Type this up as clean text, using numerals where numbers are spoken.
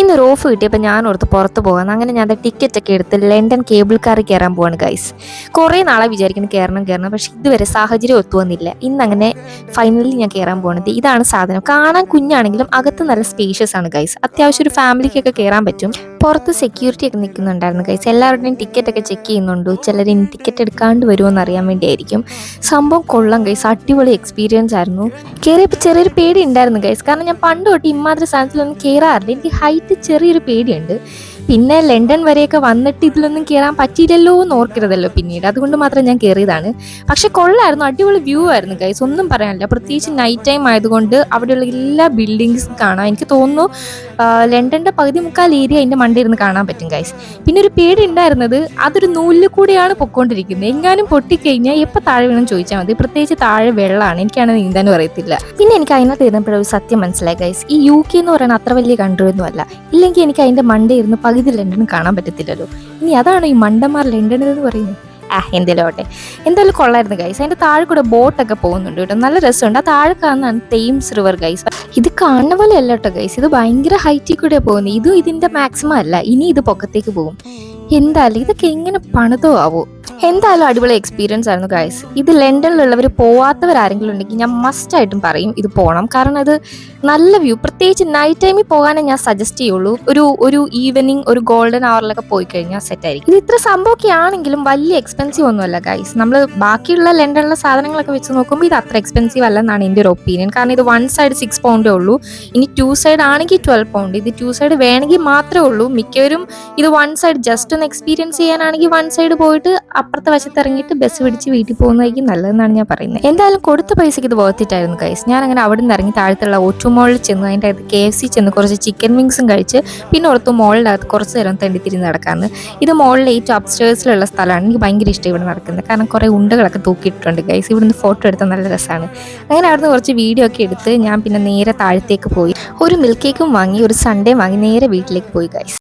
ഇന്നൊരു ഓഫ് കിട്ടിയപ്പോൾ ഞാൻ ഓർത്ത് പുറത്ത് പോകാമെന്ന്. അങ്ങനെ ഞാൻ ടിക്കറ്റൊക്കെ എടുത്ത് ലണ്ടൻ കേബിൾ കാറിൽ കയറാൻ പോവാണ് ഗൈസ്. കുറേ നാളെ വിചാരിക്കുന്നു കയറണം, പക്ഷേ ഇതുവരെ സാഹചര്യം ഒത്തു വന്നില്ല. ഇന്നങ്ങനെ ഫൈനലി ഞാൻ കയറാൻ പോകുന്നത്. ഇതാണ് സാധനം. കാണാൻ കുഞ്ഞാണെങ്കിലും അകത്ത് നല്ല സ്പേഷ്യസ് ആണ് ഗൈസ്. അത്യാവശ്യം ഒരു ഫാമിലിക്കൊക്കെ കയറാൻ പറ്റും. പുറത്ത് സെക്യൂരിറ്റി ഒക്കെ നിൽക്കുന്നുണ്ടായിരുന്നു ഗൈസ്. എല്ലാവരുടെയും ടിക്കറ്റൊക്കെ ചെക്ക് ചെയ്യുന്നുണ്ട്. ചിലർ ഇനി ടിക്കറ്റ് എടുക്കാണ്ട് വരുമോ എന്ന് അറിയാൻ വേണ്ടിയായിരിക്കും. സംഭവം കൊള്ളാം ഗൈസ്. അടിപൊളി എക്സ്പീരിയൻസ് ആയിരുന്നു. കയറിയപ്പോൾ ചെറിയൊരു പേടി ഉണ്ടായിരുന്നു ഗൈസ്. കാരണം ഞാൻ പണ്ട് തൊട്ട് ഇമാതിരി സാധനത്തിലൊന്നും കയറാറില്ല. എനിക്ക് ഹൈറ്റ് ചെറിയൊരു പേടിയുണ്ട്. പിന്നെ ലണ്ടൻ വരെയൊക്കെ വന്നിട്ട് ഇതിലൊന്നും കയറാൻ പറ്റിയില്ലല്ലോ എന്ന് ഓർക്കരുതല്ലോ പിന്നീട്. അതുകൊണ്ട് മാത്രം ഞാൻ കയറിയതാണ്. പക്ഷെ കൊള്ളായിരുന്നു. അടിപൊളി വ്യൂ ആയിരുന്നു ഗൈസ്. ഒന്നും പറയാനില്ല. പ്രത്യേകിച്ച് നൈറ്റ് ടൈം ആയതുകൊണ്ട് അവിടെയുള്ള എല്ലാ ബിൽഡിങ്സും കാണാം. എനിക്ക് തോന്നുന്നു ലണ്ടൻ്റെ പകുതി മുക്കാൽ ഏരിയ അതിൻ്റെ മണ്ടയിൽ ഇരുന്ന് കാണാൻ പറ്റും ഗൈസ്. പിന്നെ ഒരു പേടി ഉണ്ടായിരുന്നത് അതൊരു നൂലിൽ കൂടിയാണ് പൊയ്ക്കൊണ്ടിരിക്കുന്നത്. എങ്ങാനും പൊട്ടിക്കഴിഞ്ഞാൽ എപ്പോൾ താഴെ വീണം ചോദിച്ചാൽ മതി. പ്രത്യേകിച്ച് താഴെ വെള്ളമാണ്. എനിക്കാണ് നീന്താനും അറിയത്തില്ല. പിന്നെ എനിക്ക് അതിനകത്ത് ഇരുന്നപ്പോഴൊരു സത്യം മനസ്സിലായി ഗൈസ്. ഈ UK എന്ന് പറയുന്നത് അത്ര വലിയ കൺട്രി ഒന്നും അല്ല. ഇല്ലെങ്കിൽ എനിക്ക് അതിൻ്റെ മണ്ടയിൽ ഇരുന്ന് പകുതി ലണ്ടൻ കാണാൻ പറ്റത്തില്ലല്ലോ. ഇനി അതാണ് ഈ മണ്ടന്മാർ ലണ്ടനിൽ എന്ന് പറയുന്നത്. എന്തേലും ആവട്ടെ. എന്തായാലും കൊള്ളായിരുന്നു ഗൈസ്. അതിൻ്റെ താഴെ കൂടെ ബോട്ടൊക്കെ പോകുന്നുണ്ട് കേട്ടോ. നല്ല രസമുണ്ട്. ആ താഴെ കാണുന്നതാണ് തേംസ് റിവർ ഗൈസ്. ഇത് കാണുന്ന പോലെ അല്ല കേട്ടോ ഗൈസ്. ഇത് ഭയങ്കര ഹൈറ്റിൽ കൂടെ പോകുന്നത്. ഇതും ഇതിൻ്റെ മാക്സിമം അല്ല. ഇനി ഇത് പൊക്കത്തേക്ക് പോകും. എന്തായാലും ഇതൊക്കെ എങ്ങനെ പണിതോ ആവോ. എന്തായാലും അടിപൊളി എക്സ്പീരിയൻസ് ആയിരുന്നു ഗൈസ്. ഇത് ലണ്ടനിലുള്ളവർ പോവാത്തവരാരെങ്കിലും ഉണ്ടെങ്കിൽ ഞാൻ മസ്റ്റായിട്ടും പറയും ഇത് പോകണം. കാരണം അത് നല്ല വ്യൂ. പ്രത്യേകിച്ച് നൈറ്റ് ടൈമിൽ പോകാനേ ഞാൻ സജസ്റ്റ് ചെയ്യുള്ളൂ. ഒരു ഈവനിങ് ഒരു ഗോൾഡൻ അവറിലൊക്കെ പോയി കഴിഞ്ഞാൽ സെറ്റായിരിക്കും. ഇത് ഇത്ര സംഭവമൊക്കെ ആണെങ്കിലും വലിയ എക്സ്പെൻസീവ് ഒന്നുമല്ല ഗൈസ്. നമ്മൾ ബാക്കിയുള്ള ലണ്ടനിലെ സാധനങ്ങളൊക്കെ വെച്ച് നോക്കുമ്പോൾ ഇത് അത്ര എക്സ്പെൻസീവ് അല്ലെന്നാണ് എൻ്റെ ഒരു ഒപ്പീനിയൻ. കാരണം ഇത് 1 സൈഡ് 6 പൗണ്ടേ ഉള്ളൂ. ഇനി 2 സൈഡ് ആണെങ്കിൽ 12 പൗണ്ട്. ഇത് 2 സൈഡ് വേണമെങ്കിൽ മാത്രമേ ഉള്ളൂ. മിക്കവരും ഇത് 1 സൈഡ് ജസ്റ്റ് ഒന്ന് എക്സ്പീരിയൻസ് ചെയ്യാനാണെങ്കിൽ 1 സൈഡ് പോയിട്ട് അപ്പുറത്തെ വശത്ത് ഇറങ്ങിയിട്ട് ബസ് പിടിച്ച് വീട്ടിൽ പോകുന്നതായിരിക്കും നല്ലതെന്നാണ് ഞാൻ പറയുന്നത്. എന്തായാലും കൊടുത്ത പൈസയ്ക്ക് ഇത് വർത്തിട്ടായിരുന്നു ഗൈസ്. ഞാൻ അങ്ങനെ അവിടെ നിന്ന് ഇറങ്ങി താഴത്തുള്ള ഓട്ടോ മോളിൽ ചെന്ന് അതിൻ്റെ അകത്ത് KFC ചെന്ന് കുറച്ച് ചിക്കൻ വിങ്സും കഴിച്ച് പിന്നെ ഓർത്തു മോളിനകത്ത് കുറച്ച് നേരം തെണ്ടിത്തിരിഞ്ഞ് നടക്കാമെന്ന്. ഇത് മോളിൽ ഏറ്റവും അപ്സ്റ്റേഴ്സിലുള്ള സ്ഥലമാണ്. എനിക്ക് ഭയങ്കര ഇഷ്ടം ഇവിടെ നടക്കുന്നത്. കാരണം കുറേ ഉണ്ടകളൊക്കെ തൂക്കിയിട്ടുണ്ട് ഗൈസ്. ഇവിടുന്ന് ഫോട്ടോ എടുത്താൽ നല്ല രസമാണ്. അങ്ങനെ അവിടുന്ന് കുറച്ച് വീഡിയോ ഒക്കെ എടുത്ത് ഞാൻ പിന്നെ നേരെ താഴത്തേക്ക് പോയി. ഒരു മിൽക്ക് കേക്കും വാങ്ങി ഒരു സൺഡേ വാങ്ങി നേരെ വീട്ടിലേക്ക് പോയി ഗൈസ്.